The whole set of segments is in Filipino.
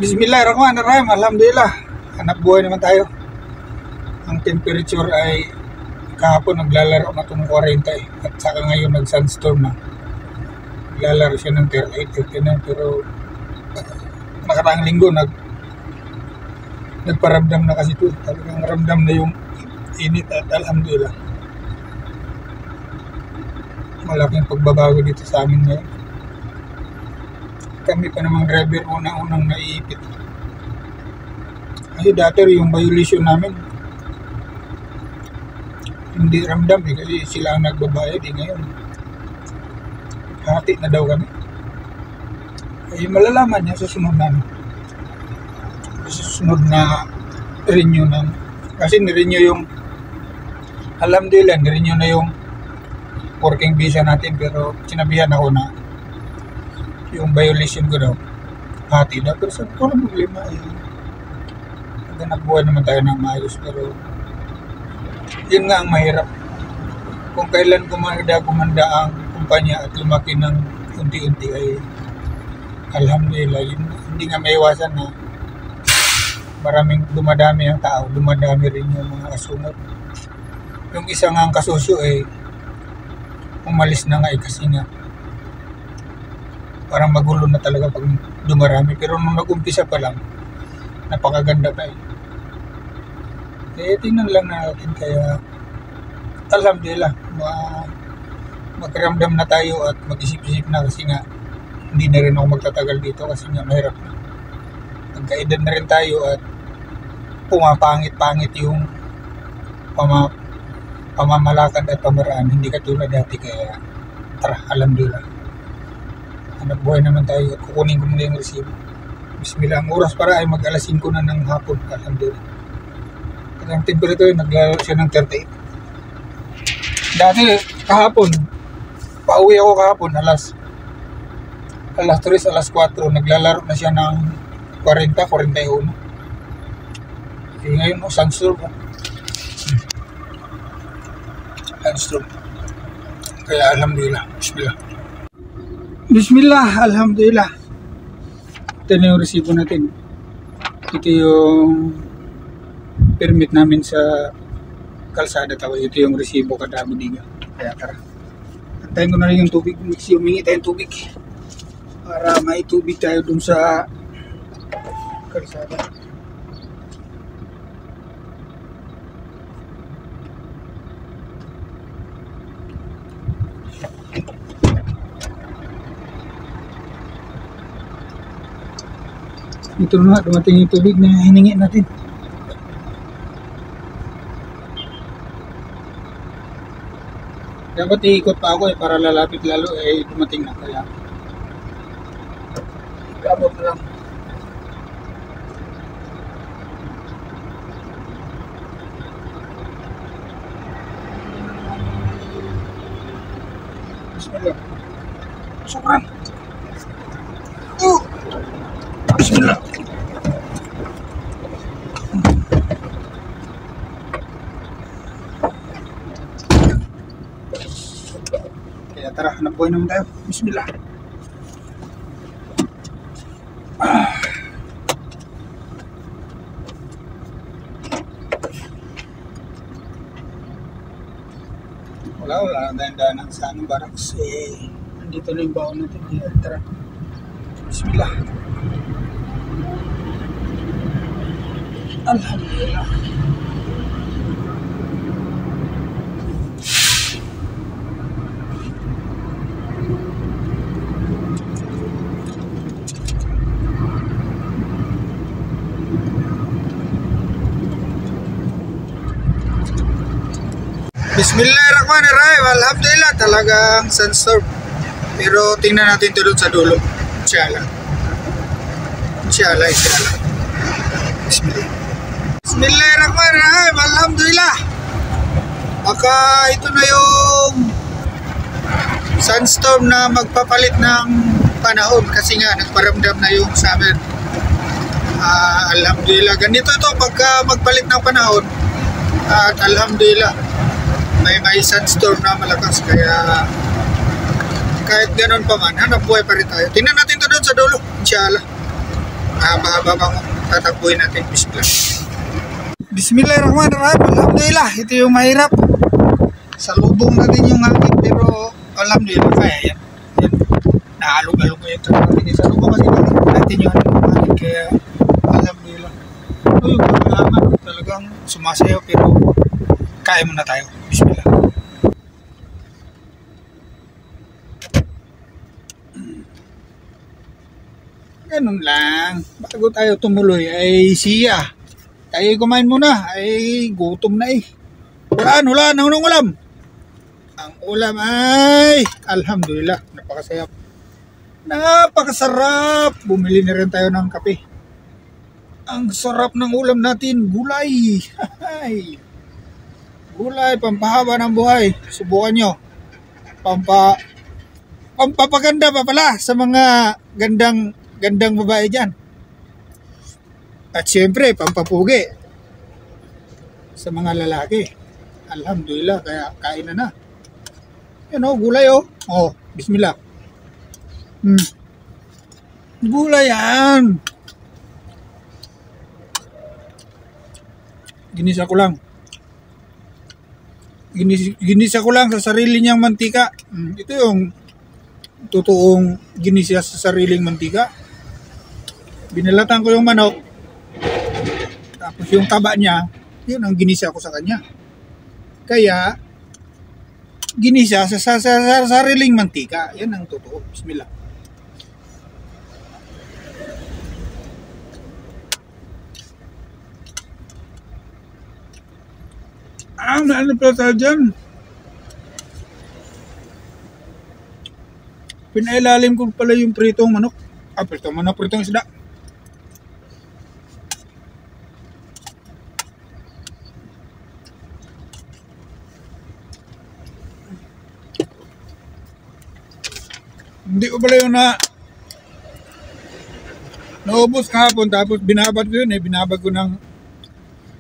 Bismillahirrahmanirrahim. Alhamdulillah. Hanap buhay naman tayo. Ang temperature ay kahapon naglalaro na itong 40 eh. At saka ngayon nag-sunstorm na. Naglalaro siya ng 38, 39 pero nakaraang linggo nagparamdam na kasi ito. Talagang ramdam na yung init at alhamdulillah. Malaking pagbabago dito sa amin ngayon. Kami pa namang driver unang naiipit. Kasi dati yung violation namin hindi ramdam eh, kasi sila ang nagbabayad eh. Ngayon hati na daw kami. Ay malalaman niya sa susunod na renew ng, kasi nirenew yung, alhamdulillah nirenew na yung working visa natin, pero sinabihan ako na yung violation ko daw hati daw, pero saan ko lang problema eh. Naghanap buhay naman tayo ng maayos, pero yun nga ang mahirap. Kung kailan gumanda ang kumpanya at lumaki ng unti-unti ay alhamdulillah, yun, hindi nga maiwasan na maraming dumadami ang tao, dumadami rin yung mga asungot. Yung isa nga ang kasusyo eh umalis na nga eh, kasi nga parang magulo na talaga pag dumarami, pero nung nag-umpisa pa lang napakaganda pa eh. Tingnan lang natin, kaya alhamdulillah magramdam na tayo at mag-isip-isip na, kasi nga hindi na rin ako magtatagal dito kasi nga mahirap na. Nagkaedad na rin tayo at pumapangit-pangit yung pamamalakad at pamaraan, hindi katulad dati, kaya tara, alhamdulillah. Hanap buhay naman tayo at kukunin ko muna yung resibo. Bismillah, ang oras para ay mag-alas 5 na ng hapon, alhamdulillah. Ang temperature naglalaro siya ng 38. Dati kahapon pauwi ako kahapon alas 3, alas 4, naglalaro na siya ng 40, 41. Eh ngayon sunstorm. Sunstorm. Kaya alhamdulillah. Bismillah, alhamdulillah. Ito na yung resibo natin. Ito yung permit namin sa kalsada, tapos ito yung resibo kada budiga. Kaya tara, antayin ko na rin yung tubig. Humingi tayong tubig para may tubig tayo dun sa kalsada. Ito na, dumating yung tubig na hiningi natin. Dapat iikot pa ako eh, para lalapit lalo eh, dumating na, kaya gamot na lang. Bismillah. Sobrang bismillah. Kaya tara, hanap buhay naman tayo. Bismillah. Wala dahan-dahan sa anong baraks eh. Nandito na yung baon natin. Kaya tara. Bismillah. Alhamdulillah. Bismillahirrahmanirrahim. Alhamdulillah, talagang sunstorm. Pero tingnan natin ito doon sa dulo. Inshallah. Bismillah. Bismillahirrahmanirrahim. Alhamdulillah. Baka ito na yung sunstorm na magpapalit ng panahon, kasi nga nagparamdam na yung summer. Alhamdulillah. Ganito ito pagka magpalit ng panahon. At alhamdulillah, may sunstorm na malakas, kaya kahit ganoon pa man, hanap buhay pa rin tayo. Tingnan natin ito doon sa dulo, inshallah. mahaba-haba pang tatakbuhin natin. Bismillah. Bismillahirrahmanirrahim. Alhamdulillah, ito yung mahirap. Salubong natin yung hangin, pero alhamdulillah kaya yan. Yan. Naalog-alog ko yung truck natin. Salubong kasi natin yung hangin, kaya alhamdulillah. Ito yung pagkalaman, talagang sumasayaw, pero kaya muna tayo. Bismillah. Ganun lang. Bago tayo tumuloy ay siya. Tayo kumain muna. Ay gutom na eh. Wala nang ulam. Ang ulam ay alhamdulillah. Napakasarap. Bumili na rin tayo ng kape. Ang sarap ng ulam natin. Gulay. Gulay. Pampahaba ng buhay. Subukan nyo. Pampapaganda pa pala sa mga gandang babae dyan. At syempre, pampapugi sa mga lalaki. Alhamdulillah, kaya kain na. Yan o, gulay o. Oh, bismillah. Gulay yan. Ginisa ko lang. Ginisa ko lang sa sarili niyang mantika. Ito yung totoong ginisa sa sariling mantika. Binalatan ko yung manok. Tapos yung taba niya, yun ang ginisa ko sa kanya. Kaya, ginisa sa sariling mantika. Yan ang totoo. Bismillah. Ano pala tayo dyan? Pinailalim ko pala yung pritong manok. Pritong manok, pritong isda. Hindi ko pala yung naubos kahapon, tapos binabad ko yun binabad ko ng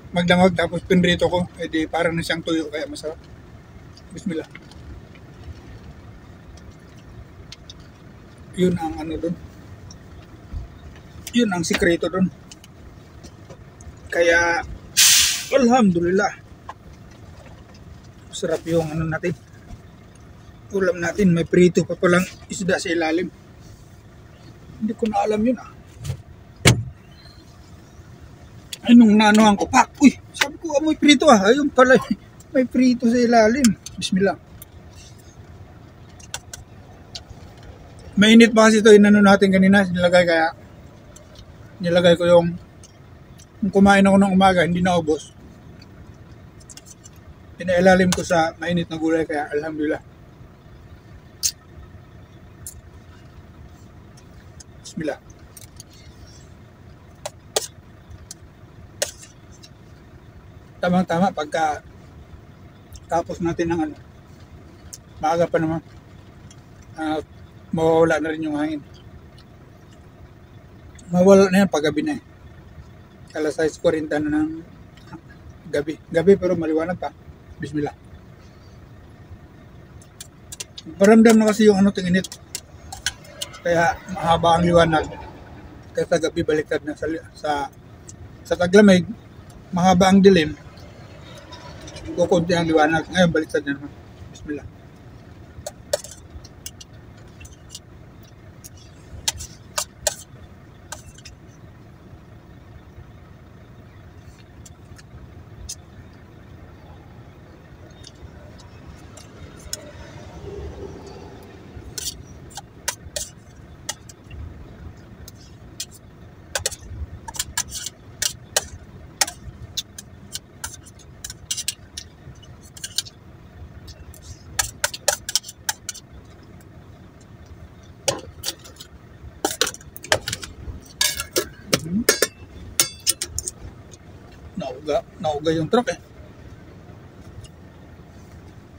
magdamag, tapos pinrito ko. Di parang na siyang tuyo, kaya masarap. Bismillah. Yun ang doon. Yun ang sikreto doon. Kaya alhamdulillah. Sarap yung natin. Ulam natin, may prito pa palang isda sa ilalim. Hindi ko na alam yun Ay, nung naanohan ko, uy, sabi ko, may prito Ayun pala, may prito sa ilalim. Bismillah. Mainit pa kasi ito, inano natin kanina, nilagay ko yung kumain ako ng umaga, hindi naubos. Pinailalim ko sa mainit na gulay, kaya alhamdulillah. Bismillah. Tamang-tama pagka tapos natin ng maaga pa naman. Mawawala na rin yung hangin. Mawawala na yan pag gabi na Alas 6:40 na ng gabi. Gabi pero maliwanag pa. Bismillah. Paramdam na kasi yung tinginit. Kaya mahaba ang liwanag. Kaya sa gabi baliktad na sa taglamig, mahaba ang dilim. Kukunti ang liwanag. Ngayon baliktad na naman. Bismillah. Nauga yung truck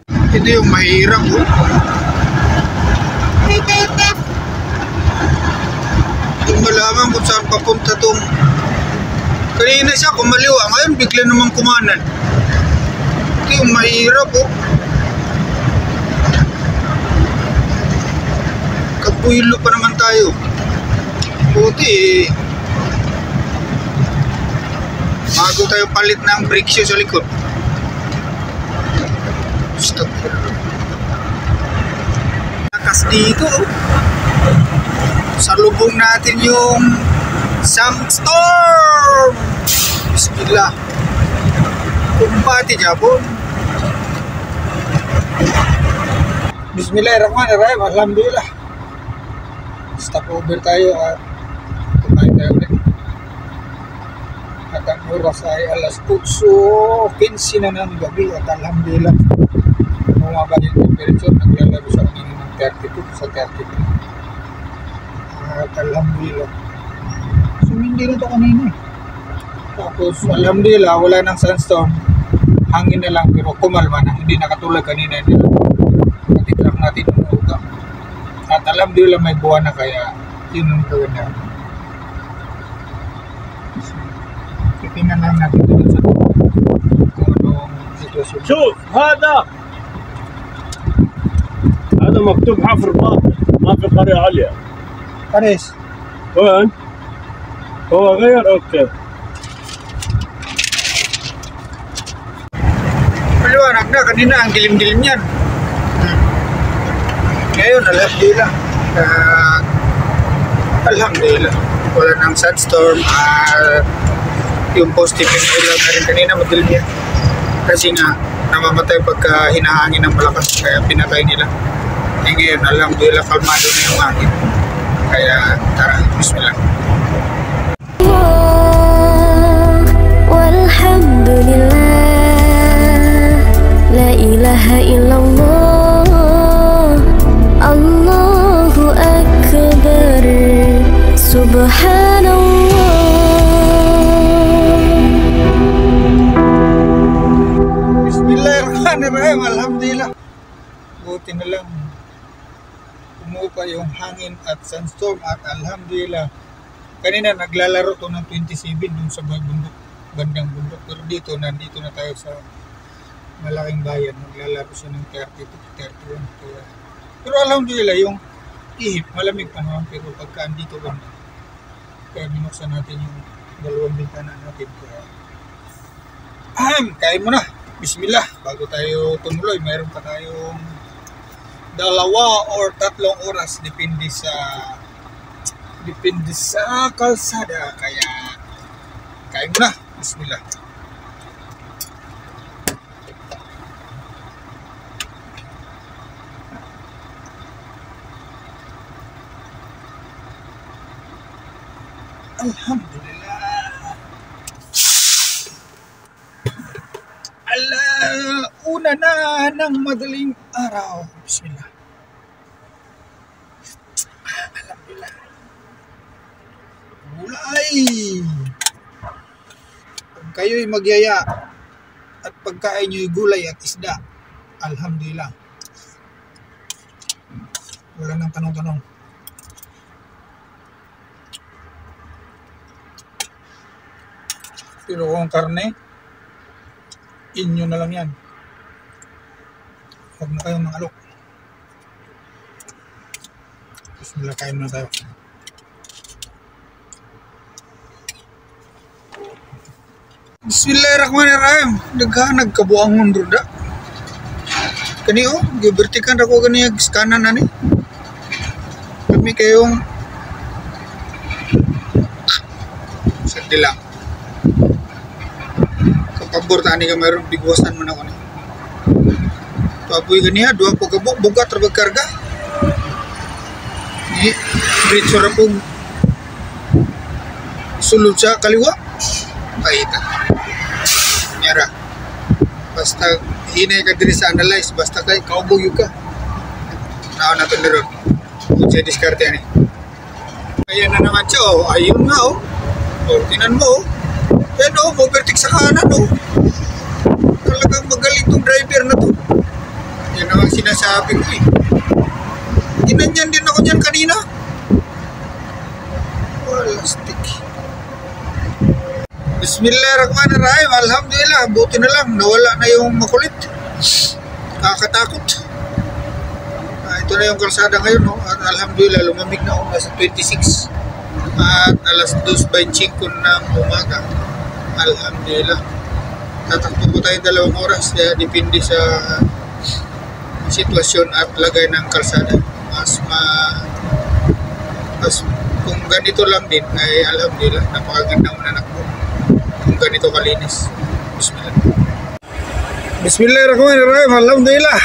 Ito yung mahirap Kung malaman kung saan papunta tong kanina siya kumaliwa, ngayon bigla namang kumanan. Ito yung mahirap Kapuilo pa naman tayo. Buti Bago tayo palit ng brake shoe sa likod. Stop. Lakas dito. Salubong natin yung Sandstorm. Bismillah. Kumpati Japon. Bismillahirrahmanirrahim. Alhamdulillah. Stop over tayo at kumain tayo ulit. At ang oras ay alas 8:15 na ng gabi at alhamdulillah bumaba yung temperature. Naglalaro sa kanina ng 32 sa 33 at alhamdulillah sumindi na ito kanina tapos alhamdulillah wala ng sandstorm, hangin na lang pero kumalma na, hindi nakatulad kanina, hindi lang natitrak natin ng uga at alhamdulillah may buwan na kaya yun ang gawin na. Tingnan lang natin dito sa kung anong sitwasyon. شوف هذا مكتوب حفر ما في قرية عليا. Pares. وين؟ هو غير اوكي. Maliwanag na, kanina ang dilim-dilim yan. Ngayon, alhamdulillah. Alhamdulillah. Wala ng sandstorm at yung positive yung ilaw na rin kanina madilim yan. Kasi nga, namamatay pagka hinahangin ng malakas kaya pinatay nila. Eh ngayon, alhamdulillah, kalmado na yung hangin. Kaya tara, bismillah. Walhamdulillah, la ilaha illallah, Allahu akbar, subhanallah. Bismillahirrahmanirrahim, alhamdulillah. Buti na lang umupa yung hangin at sandstorm at alhamdulillah. Kanina naglalaro to ng 27 dun sa bundok, bandang bundok. Pero dito, nandito na tayo sa malaking bayan. Naglalaro siya ng 30 to 31. Kaya, pero alhamdulillah, yung ihip, malamig pa naman. Pero pagka andito lang, kaya binuksan natin yung dalawang bintana natin. Kaya, kain mo na. Bismillah. Bago tayo tumuloy, mayroon pa tayong 2 or 3 oras. Depende sa kalsada. Kaya, kain mo na. Bismillah. Alhamdulillah. Una na ng madaling araw. Bismillah. Alhamdulillah. Gulay. Pag kayo'y magyaya at pagkain nyo'y gulay at isda, alhamdulillah. Wala nang tanong-tanong. Pero kung karne, inyo na lang yan. Huwag na kayong mangalok. Bismillah, kain na tayo. Bismillahirrahmanirrahim. Nagkabuang mundo da. Kani o, gibertikan ako kani kanan na ni. Kami kayong sagdi lang. Kapabor tani ka mayroong bigwasan mo na ko ni. Tuapoy ganiya, 2 pagkabok, bugat rabag karga. Ni, diretso ra pong sulod sa kaliwa. Paita. Nyara. Basta hinay ka diri sa analyze, basta kay kaubog yung ka. Nao na ito niron. Kung siya diskarte yan eh. Ayan na naman siya, oh. Ayun nga, oh. O, tinan mo, oh. Yan, oh, overtake sa kanan, oh. Talagang magaling tong driver na to. Yan ang sinasabi ko, eh. Ginanyan din ako dyan kanina. Wala, stick. Bismillahirrahmanirrahim. Alhamdulillah, buti na lang nawala na yung makulit. Nakakatakot. Ito na yung kalsada ngayon, no? At alhamdulillah lumamig na ako, nasa 26 at alas 2:25 ng umaga. Alhamdulillah. Tatakbo po tayo 2 oras. Kaya depende sa sitwasyon at lagay ng kalsada. Mas kung ganito lang din ay alhamdulillah, napakaganda ng anak ko. Kung ganito kalinis. Bismillah. Bismillahirrahmanirrahim. Alhamdulillah.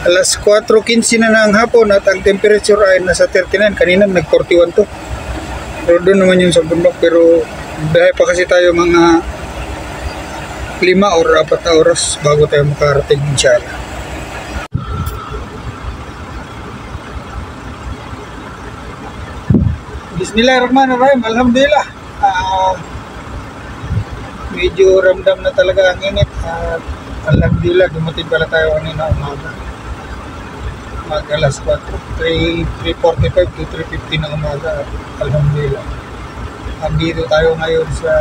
Alas 4:15 na ng hapon at ang temperature ay nasa 39. Kanina nag-41 to. Pero doon naman yung sa bundok. Pero dahil pa kasi tayo mga 5 or 4 na oras bago tayo makarating inshallah. Bismillahirrahmanirrahim. Alhamdulillah. Medyo ramdam na talaga ang init at alhamdulillah dumating pala tayo kanina umaga. Alas 3:45 to 3:50 ng umaga. Alhamdulillah. Andito tayo ngayon sa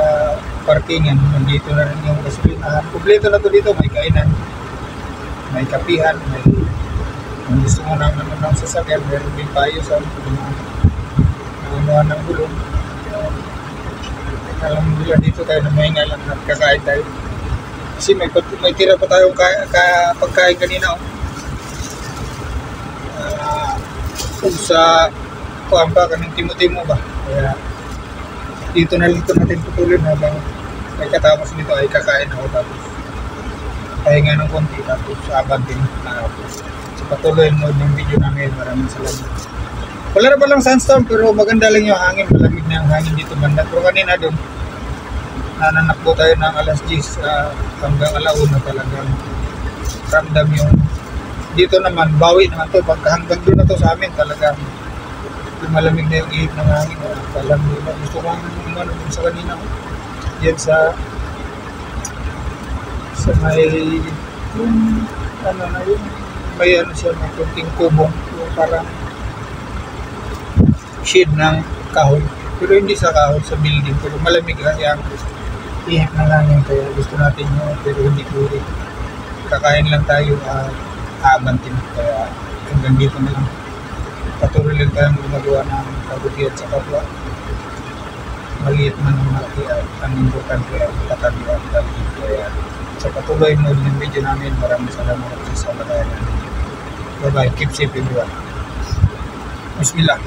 parkingan. Nandito na rin yung gasolinahan. Kompleto na to dito. May kainan, may kapihan, may kung gusto mo ng sasakyan, meron din tayo sa nanunuhan ng gulong. Alhamdulillah dito tayo na mahinga lang at kakain tayo. Kasi may tira pa tayong pagkain kanina. Kung sa kuhaan pa kanang timo-timo ba. Kaya dito natin putulin habang may katapos nito ay kakain ako tapos pahinga ng konti tapos abang din sa patuloy mo ng video namin. Maraming salamat. Wala na palang sandstorm pero maganda lang yung hangin. Malamig na yung hangin dito banda. Pero kanina doon nananakbo tayo ng alas 10 hanggang alauna talagang ramdam yung dito naman, bawi naman to. Pagka hanggang doon na to sa amin talagang malamig na yung ihip ng hangin. Alhamdulillah. Gusto ko ang sa kanina yan sa may yung ano na yun may ano siya may kunting kubong yung parang shade ng kahoy pero hindi sa kahoy, sa building pero malamig kasi ang ihip ng hangin kaya gusto natin yun pero hindi puri kakain lang tayo abantin kaya hanggang dito na lang patuloy lang tayong gumagawa ng kabutihan sa kapwa maliit man ang malaki at ang importante ay katabihan kaya sa patuloy mo yung video namin maraming salamat sa samalayan. Bye bye, keep safe everyone. Bismillah.